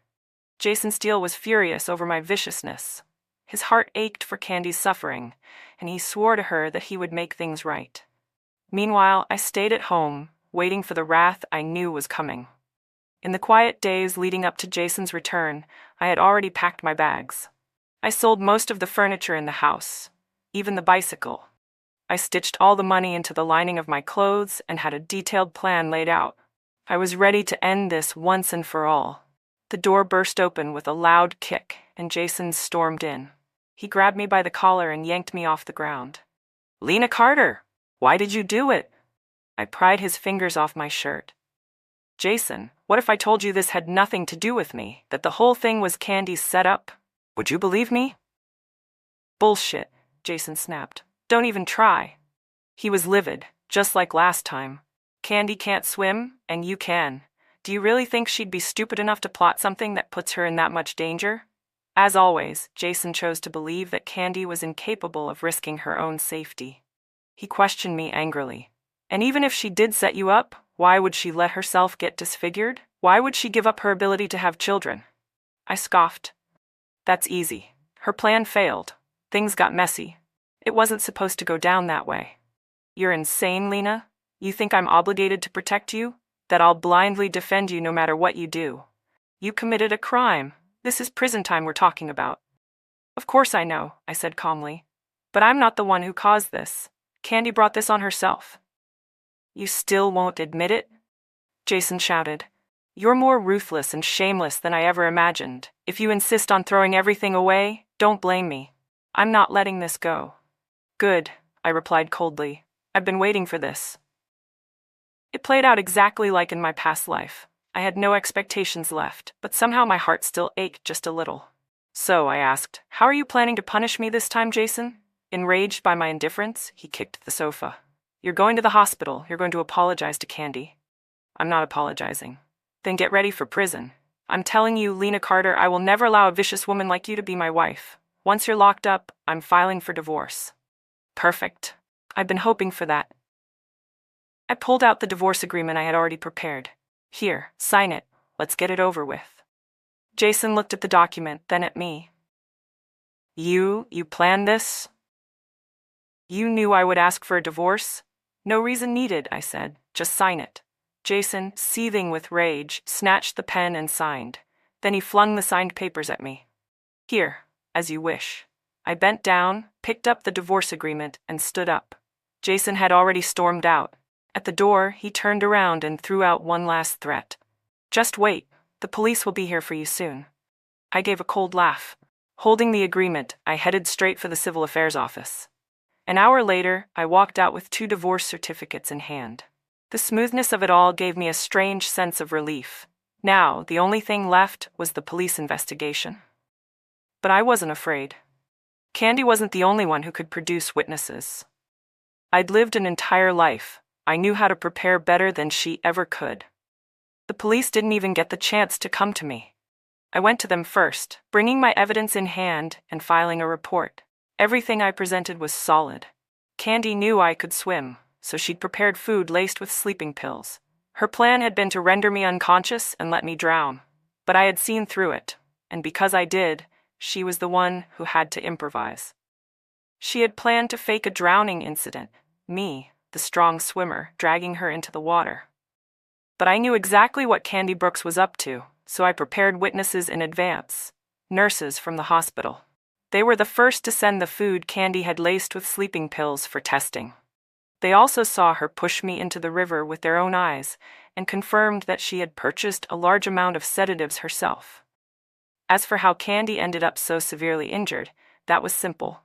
S1: Jason Steele was furious over my viciousness. His heart ached for Candy's suffering, and he swore to her that he would make things right. Meanwhile, I stayed at home, waiting for the wrath I knew was coming. In the quiet days leading up to Jason's return, I had already packed my bags. I sold most of the furniture in the house, even the bicycle. I stitched all the money into the lining of my clothes and had a detailed plan laid out. I was ready to end this once and for all. The door burst open with a loud kick, and Jason stormed in. He grabbed me by the collar and yanked me off the ground. "Lena Carter, why did you do it?" I pried his fingers off my shirt. "Jason, what if I told you this had nothing to do with me, that the whole thing was Candy's setup? Would you believe me?" "Bullshit," Jason snapped. "Don't even try." He was livid, just like last time. "Candy can't swim, and you can. Do you really think she'd be stupid enough to plot something that puts her in that much danger?" As always, Jason chose to believe that Candy was incapable of risking her own safety. He questioned me angrily. "And even if she did set you up, why would she let herself get disfigured? Why would she give up her ability to have children?" I scoffed. "That's easy. Her plan failed. Things got messy. It wasn't supposed to go down that way." "You're insane, Lena. You think I'm obligated to protect you? That I'll blindly defend you no matter what you do? You committed a crime. This is prison time we're talking about." "Of course I know," I said calmly. "But I'm not the one who caused this. Candy brought this on herself." "You still won't admit it?" Jason shouted. "You're more ruthless and shameless than I ever imagined. If you insist on throwing everything away, don't blame me. I'm not letting this go." "Good," I replied coldly. "I've been waiting for this." It played out exactly like in my past life. I had no expectations left, but somehow my heart still ached just a little. So, I asked, how are you planning to punish me this time, Jason? Enraged by my indifference, he kicked the sofa. You're going to the hospital. You're going to apologize to Candy. I'm not apologizing. Then get ready for prison. I'm telling you, Lena Carter, I will never allow a vicious woman like you to be my wife. Once you're locked up, I'm filing for divorce. Perfect. I've been hoping for that. I pulled out the divorce agreement I had already prepared. Here, sign it. Let's get it over with. Jason looked at the document, then at me. You planned this? You knew I would ask for a divorce? No reason needed, I said. Just sign it. Jason, seething with rage, snatched the pen and signed. Then he flung the signed papers at me. Here, as you wish. I bent down, picked up the divorce agreement, and stood up. Jason had already stormed out. At the door, he turned around and threw out one last threat. Just wait. The police will be here for you soon. I gave a cold laugh. Holding the agreement, I headed straight for the Civil Affairs office. An hour later, I walked out with 2 divorce certificates in hand. The smoothness of it all gave me a strange sense of relief. Now, the only thing left was the police investigation. But I wasn't afraid. Candy wasn't the only one who could produce witnesses. I'd lived an entire life. I knew how to prepare better than she ever could. The police didn't even get the chance to come to me. I went to them first, bringing my evidence in hand and filing a report. Everything I presented was solid. Candy knew I could swim, so she'd prepared food laced with sleeping pills. Her plan had been to render me unconscious and let me drown. But I had seen through it, and because I did, she was the one who had to improvise. She had planned to fake a drowning incident, me, the strong swimmer, dragging her into the water. But I knew exactly what Candy Brooks was up to, so I prepared witnesses in advance, nurses from the hospital. They were the first to send the food Candy had laced with sleeping pills for testing. They also saw her push me into the river with their own eyes and confirmed that she had purchased a large amount of sedatives herself. As for how Candy ended up so severely injured, that was simple.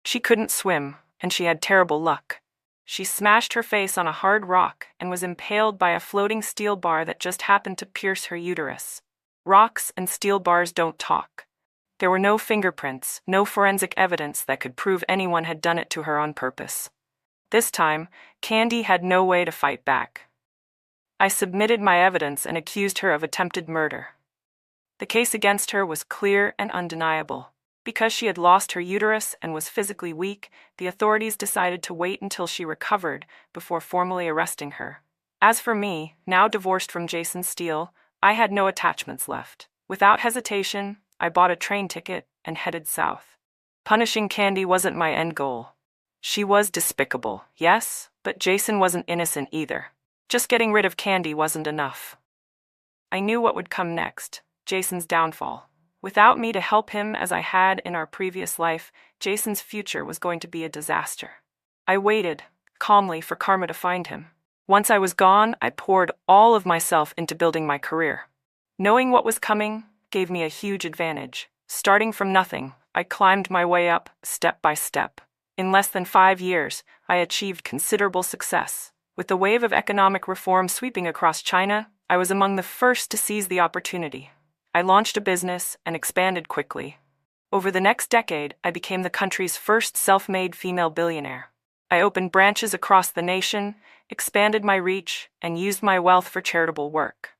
S1: She couldn't swim, and she had terrible luck. She smashed her face on a hard rock and was impaled by a floating steel bar that just happened to pierce her uterus. Rocks and steel bars don't talk. There were no fingerprints, no forensic evidence that could prove anyone had done it to her on purpose. This time, Candy had no way to fight back. I submitted my evidence and accused her of attempted murder. The case against her was clear and undeniable. Because she had lost her uterus and was physically weak, the authorities decided to wait until she recovered before formally arresting her. As for me, now divorced from Jason Steele, I had no attachments left. Without hesitation, I bought a train ticket and headed south. Punishing Candy wasn't my end goal. She was despicable, yes, but Jason wasn't innocent either. Just getting rid of Candy wasn't enough. I knew what would come next, Jason's downfall. Without me to help him as I had in our previous life, Jason's future was going to be a disaster. I waited, calmly, for karma to find him. Once I was gone, I poured all of myself into building my career. Knowing what was coming gave me a huge advantage. Starting from nothing, I climbed my way up, step by step. In less than 5 years, I achieved considerable success. With the wave of economic reform sweeping across China, I was among the first to seize the opportunity. I launched a business and expanded quickly. Over the next decade, I became the country's first self-made female billionaire. I opened branches across the nation, expanded my reach, and used my wealth for charitable work.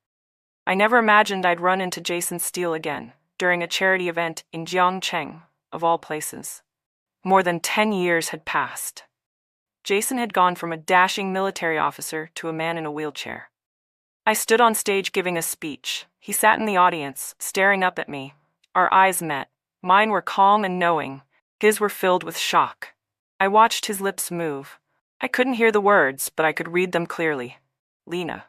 S1: I never imagined I'd run into Jason Steele again, during a charity event in Jiangcheng, of all places. More than 10 years had passed. Jason had gone from a dashing military officer to a man in a wheelchair. I stood on stage giving a speech. He sat in the audience, staring up at me. Our eyes met. Mine were calm and knowing. His were filled with shock. I watched his lips move. I couldn't hear the words, but I could read them clearly. Lena.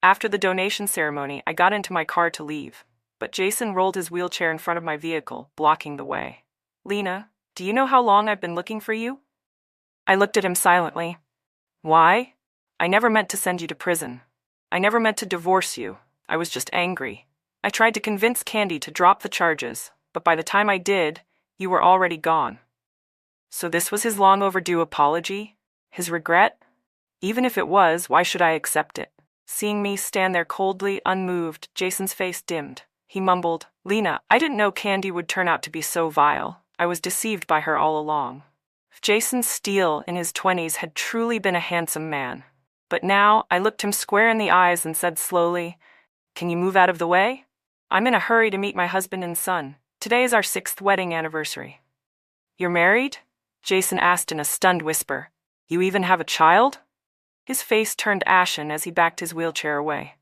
S1: After the donation ceremony, I got into my car to leave, but Jason rolled his wheelchair in front of my vehicle, blocking the way. Lena, do you know how long I've been looking for you? I looked at him silently. Why? I never meant to send you to prison. I never meant to divorce you. I was just angry. I tried to convince Candy to drop the charges, but by the time I did, you were already gone. So this was his long overdue apology? His regret? Even if it was, why should I accept it? Seeing me stand there coldly, unmoved, Jason's face dimmed. He mumbled, "Lena, I didn't know Candy would turn out to be so vile. I was deceived by her all along." Jason Steele, in his 20s, had truly been a handsome man. But now I looked him square in the eyes and said slowly, "Can you move out of the way? I'm in a hurry to meet my husband and son. Today is our 6th wedding anniversary." "You're married?" Jason asked in a stunned whisper. "You even have a child?" His face turned ashen as he backed his wheelchair away.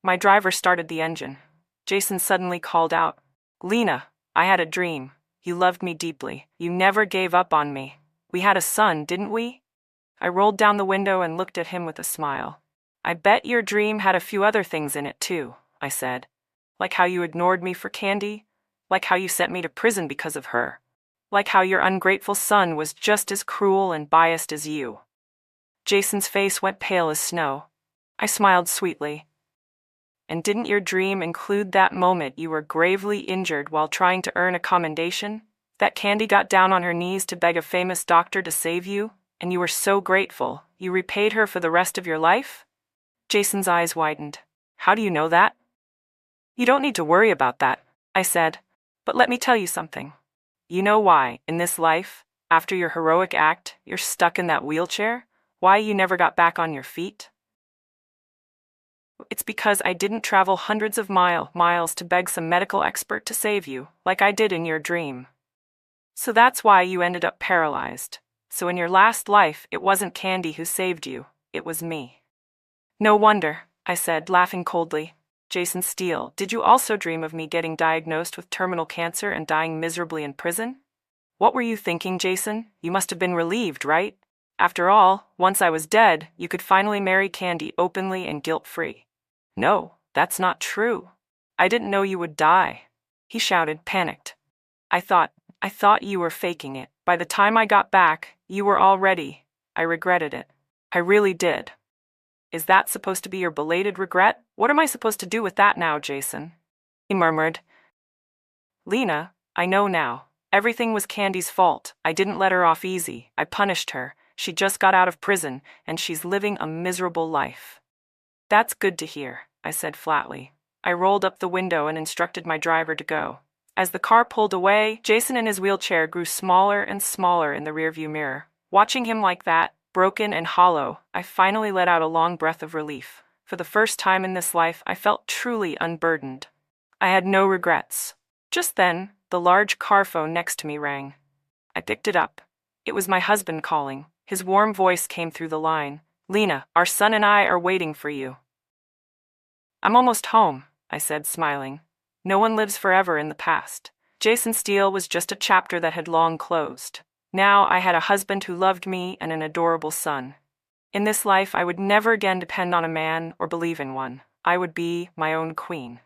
S1: My driver started the engine. Jason suddenly called out, "Lena, I had a dream. You loved me deeply. You never gave up on me. We had a son, didn't we?" I rolled down the window and looked at him with a smile. "I bet your dream had a few other things in it too," I said. "Like how you ignored me for Candy? Like how you sent me to prison because of her? Like how your ungrateful son was just as cruel and biased as you?" Jason's face went pale as snow. I smiled sweetly. "And didn't your dream include that moment you were gravely injured while trying to earn a commendation? That Candy got down on her knees to beg a famous doctor to save you, and you were so grateful, you repaid her for the rest of your life?" Jason's eyes widened. "How do you know that?" "You don't need to worry about that," I said. "But let me tell you something. You know why, in this life, after your heroic act, you're stuck in that wheelchair? Why you never got back on your feet? It's because I didn't travel hundreds of miles to beg some medical expert to save you, like I did in your dream. So that's why you ended up paralyzed. So in your last life, it wasn't Candy who saved you, it was me." "No wonder," I said, laughing coldly. "Jason Steele, did you also dream of me getting diagnosed with terminal cancer and dying miserably in prison? What were you thinking, Jason? You must have been relieved, right? After all, once I was dead, you could finally marry Candy openly and guilt-free." "No, that's not true. I didn't know you would die," he shouted, panicked. I thought you were faking it. By the time I got back, you were all ready. I regretted it. I really did." "Is that supposed to be your belated regret? What am I supposed to do with that now, Jason?" he murmured. "Lena, I know now. Everything was Candy's fault. I didn't let her off easy. I punished her. She just got out of prison, and she's living a miserable life." "That's good to hear," I said flatly. I rolled up the window and instructed my driver to go. As the car pulled away, Jason in his wheelchair grew smaller and smaller in the rearview mirror. Watching him like that, broken and hollow, I finally let out a long breath of relief. For the first time in this life, I felt truly unburdened. I had no regrets. Just then, the large car phone next to me rang. I picked it up. It was my husband calling. His warm voice came through the line. "Lena, our son and I are waiting for you." "I'm almost home," I said, smiling. No one lives forever in the past. Jason Steele was just a chapter that had long closed. Now I had a husband who loved me and an adorable son. In this life, I would never again depend on a man or believe in one. I would be my own queen.